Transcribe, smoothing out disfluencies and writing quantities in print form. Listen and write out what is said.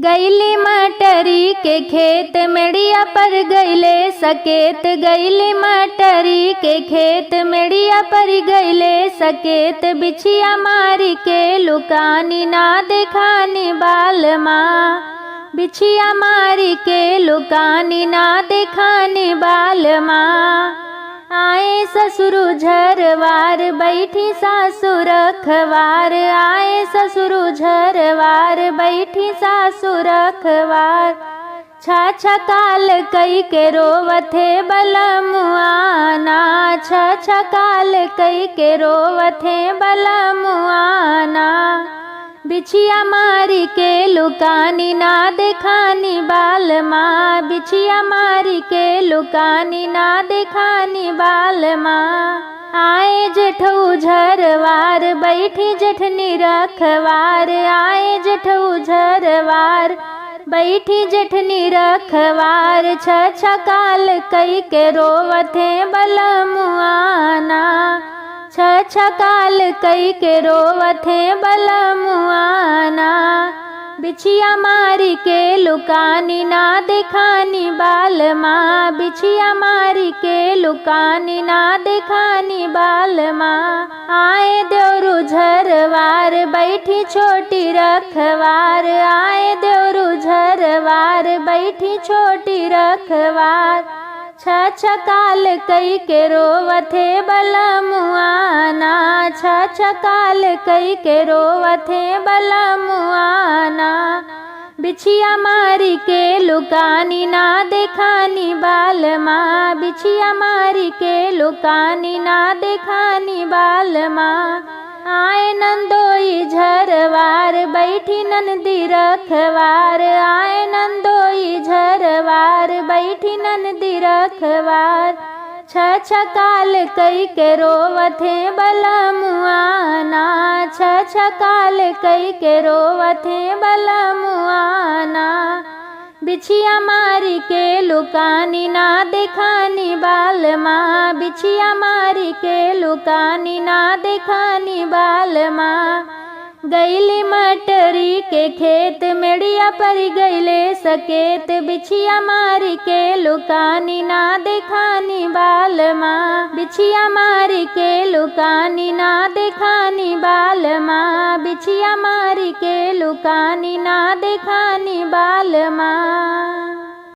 गईली मटरी के खेत मेड़िया पर गईले सकेत। गईली मटरी के खेत मेड़िया पर गईले सकेत। बिछिया मारी के लुकानी ना देखानी बाल माँ। बिछिया मारी के लुकानी ना देखानी बाल माँ। आए ससुरु झरवार बैठी सासु रखवार। आए ससुरु झरवार बैठी सासु रखवार। छा काल कई के रोवथे बलमुआना। छा काल कई के रोवथे बलमुआना। बिछिया मारी के लुकानी ना देखानी बाल माँ। बिछिया मारी के लुकानी ना देखानी बाल माँ। आए जेठऊ झरवार बैठी जेठनी रखवार। आए जेठऊ झरवार बैठी जेठनी रखवार। छा काल कई के रोवथे बलमुआना। छा काल कई के रोवथे बलमुआना। बिछिया मारी के लुकानी ना देखानी बाल माँ। बिछिया मारी के लुकानी ना देखानी बाल माँ। आए देवरु झरवार बैठी छोटी रखवार। आए देवरु झरवार बैठी छोटी रखवार। छा काल कई के रोवथे बलमुआना। छा काल कई के रोवथे बलमुआना। बिछिया मारी के लुकानी ना देखानी बाल माँ। बिछिया मारी के लुकानी ना देखानी बाल माँ। आए नंदोई झरवार बैठी नंदी रखवार। आए नंदोई झरवार बैठी नंदी रखवार। छा काल कई के रोवथे बलमुआना। छा काल कई के रोवथे बलमुआना। बिछिया मारी के लुकानी ना देखानी बाल माँ। बिछिया मारी के लुकानी ना देखानी बाल माँ। गईली मटरी के खेत मेड़िया पर गईले सकेत। बिछिया मारी के लुकानी ना देखानी बाल माँ। बिछिया मारी के लुकानी ना देखानी बाल माँ। बिछिया मारी के लुकानी ना देखानी बाल माँ।